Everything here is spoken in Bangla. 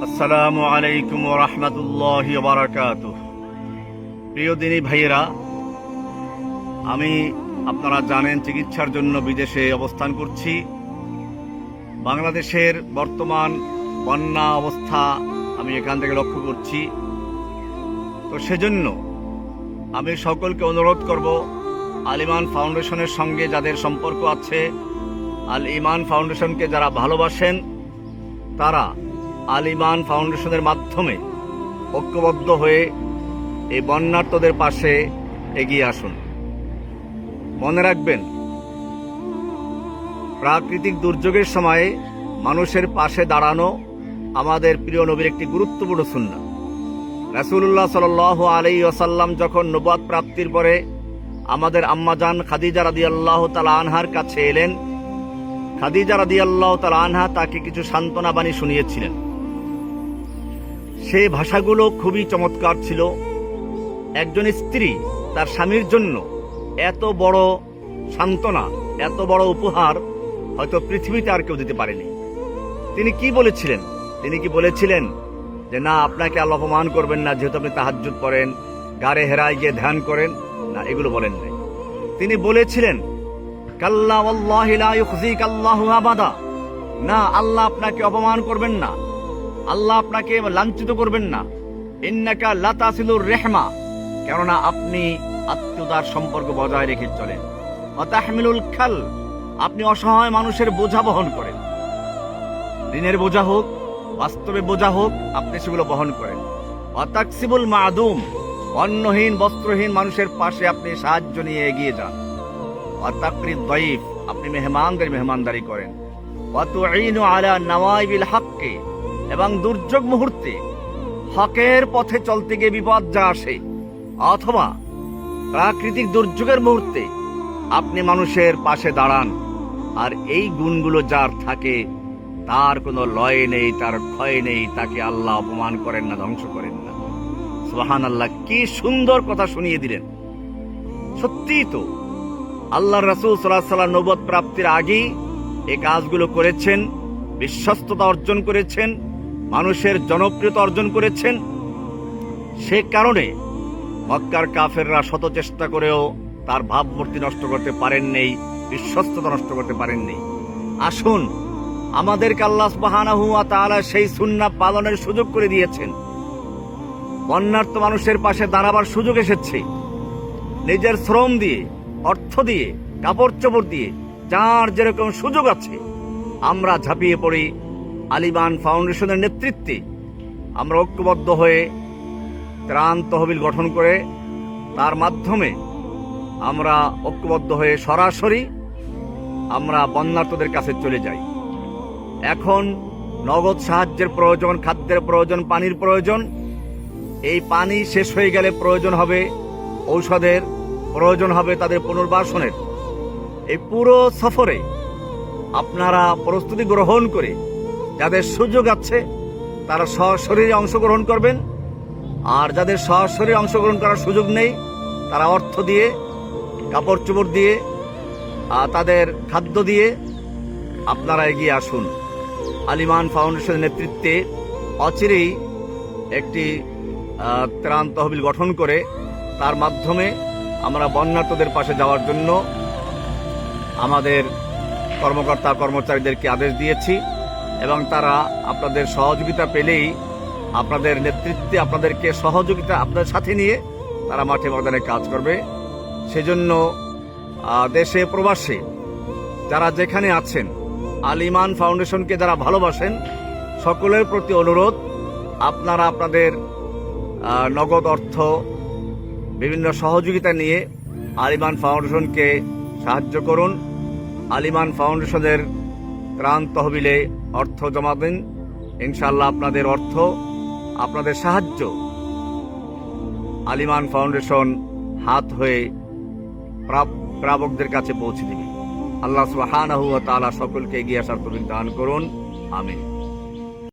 আসসালামু আলাইকুম ওয়া রাহমাতুল্লাহি ওয়া বারাকাতুহু। প্রিয় দিনী ভাইয়েরা, আমি আপনারা জানেন চিকিৎসার জন্য বিদেশে অবস্থান করছি। বাংলাদেশের বর্তমান বন্যা অবস্থা আমি এখান থেকে লক্ষ্য করছি। তো সেজন্য আমি সকলকে অনুরোধ করব, আল ইমান ফাউন্ডেশনের সঙ্গে যাদের সম্পর্ক আছে, আল ইমান ফাউন্ডেশনকে যারা ভালোবাসেন, তারা আল ইমান ফাউন্ডেশনের মাধ্যমে ঐক্যবদ্ধ হয়ে এই বন্যার্তদের পাশে এগিয়ে আসুন। মনে রাখবেন, প্রাকৃতিক দুর্যোগের সময়ে মানুষের পাশে দাঁড়ানো আমাদের প্রিয় নবীর একটি গুরুত্বপূর্ণ সুন্নাহ। রাসূলুল্লাহ সাল্লাল্লাহু আলাইহি ওয়াসাল্লাম যখন নবুয়ত প্রাপ্তির পরে আমাদের আম্মাজান খাদিজা রাদিয়াল্লাহু তাআলা আনহার কাছে এলেন, খাদিজা রাদিয়াল্লাহু তাআলা আনহা তাকে কিছু সান্ত্বনা বাণী শুনিয়েছিলেন। সেই ভাষাগুলো খুবই চমৎকার ছিল। একজন স্ত্রী তার স্বামীর জন্য এত বড় সান্ত্বনা, এত বড় উপহার হয়তো পৃথিবীতে আর কেউ দিতে পারেনি। তিনি কি বলেছিলেন? তিনি কি বলেছিলেন যে না, আপনাকে আল্লাহ অপমান করবেন না যেহেতু আপনি তাহাজ্জুদ পড়েন, গারে হেরায় গিয়ে ধ্যান করেন? না, এগুলো বলেন নাই। তিনি বলেছিলেন কাল্লা ওয়াল্লাহি লা ইউখজিকাল্লাহু আবাদা, না, আল্লাহ আপনাকে অপমান করবেন না, আল্লাহ আপনাকে লাঞ্ছিত করবেন না। ইন্নাকা লাতাসিলুর রেহমা, কেননা আপনি আত্মীয়তার সম্পর্ক বজায় রেখে চলেন। ওয়া তাহমিলুল খাল, আপনি অসহায় মানুষের বোঝা বহন করেন। ঋণের বোঝা হোক, বাস্তবে বোঝা হোক, আপনি সেগুলো বহন করেন। ওয়া তাকসিবুল মাদুম, অন্নহীন বস্ত্রহীন মানুষের পাশে আপনি সাহায্য নিয়ে এগিয়ে যান। ওয়া তাকরিদ দাইফ, আপনি মেহমানদের মেহমানদারি করেন। ওয়া তুঈনু আলা নওয়াইবিল হক্কি, এবং দুর্যোগ মুহূর্তে হকের পথে চলতে গিয়ে বিপদ যা আসে, অথবা প্রাকৃতিক দুর্যোগের মুহূর্তে আপনি মানুষের পাশে দাঁড়ান। আর এই গুণগুলো যার থাকে তার কোনো লয় নেই, তার ক্ষয় নেই, তাকে আল্লাহ অপমান করেন না, ধ্বংস করেন না। সুবহানাল্লাহ, কি সুন্দর কথা শুনিয়ে দিলেন। সত্যিই তো আল্লাহর রাসূল সাল্লাল্লাহু আলাইহি ওয়াসাল্লাম নবুয়ত প্রাপ্তির আগেই এই কাজগুলো করেছেন, বিশ্বস্ততা অর্জন করেছেন, মানুষের জনপ্রিয়তা অর্জন করেছেন। সে কারণে মক্কার কাফেররা শত চেষ্টা করেও তার ভাবমূর্তি নষ্ট করতে পারেননি, বিশ্বস্ততা নষ্ট করতে পারেননি। আসুন, আমাদেরকে আল্লাহ সুবহানাহু ওয়া তাআলা সেই সুন্নাহ পালনের সুযোগ করে দিয়েছেন। বন্যার্ত মানুষের পাশে দাঁড়াবার সুযোগ এসেছে। নিজের শ্রম দিয়ে, অর্থ দিয়ে, কাপড় চোপড় দিয়ে, যার যেরকম সুযোগ আছে আমরা ঝাঁপিয়ে পড়ি। আল ইমান ফাউন্ডেশনের নেতৃত্বে আমরা ঐক্যবদ্ধ হয়ে ত্রাণ তহবিল গঠন করে তার মাধ্যমে আমরা ঐক্যবদ্ধ হয়ে সরাসরি আমরা বন্যার্তদের কাছে চলে যাই। এখন নগদ সাহায্যের প্রয়োজন, খাদ্যের প্রয়োজন, পানির প্রয়োজন। এই পানি শেষ হয়ে গেলে প্রয়োজন হবে ঔষধের, প্রয়োজন হবে তাদের পুনর্বাসনের। এই পুরো সফরে আপনারা প্রস্তুতি গ্রহণ করে যাদের সুযোগ আছে তারা সশরীরে অংশগ্রহণ করবেন, আর যাদের সশরীরে অংশগ্রহণ করার সুযোগ নেই তারা অর্থ দিয়ে, কাপড় চোপড় দিয়ে, তাদের খাদ্য দিয়ে আপনারা এগিয়ে আসুন। আল ইমান ফাউন্ডেশনের নেতৃত্বে অচিরেই একটি ত্রাণ তহবিল গঠন করে তার মাধ্যমে আমরা বন্যার্তদের পাশে যাওয়ার জন্য আমাদের কর্মকর্তা কর্মচারীদেরকে আদেশ দিয়েছি, এবং তারা আপনাদের সহযোগিতা পেলেই, আপনাদের নেতৃত্বে আপনাদেরকে সহযোগিতা আপনাদের সাথে নিয়ে তারা মাঠে ময়দানে কাজ করবে। সেজন্য দেশে প্রবাসে যারা যেখানে আছেন, আল ইমান ফাউন্ডেশনকে যারা ভালোবাসেন, সকলের প্রতি অনুরোধ, আপনারা আপনাদের নগদ অর্থ, বিভিন্ন সহযোগিতা নিয়ে আল ইমান ফাউন্ডেশনকে সাহায্য করুন। আল ইমান ফাউন্ডেশনের ত্রাণ তহবিলে অর্থ জমা দিন। ইনশাআল্লাহ আপনাদের অর্থ, আপনাদের সাহায্য আল ইমান ফাউন্ডেশন হাত হয়ে প্রাপকদের কাছে পৌঁছে দেবে। আল্লাহ সুবহানাহু ওয়া তাআলা সকলকে এগিয়ে আসার তৌফিক দান করুন। আমিন।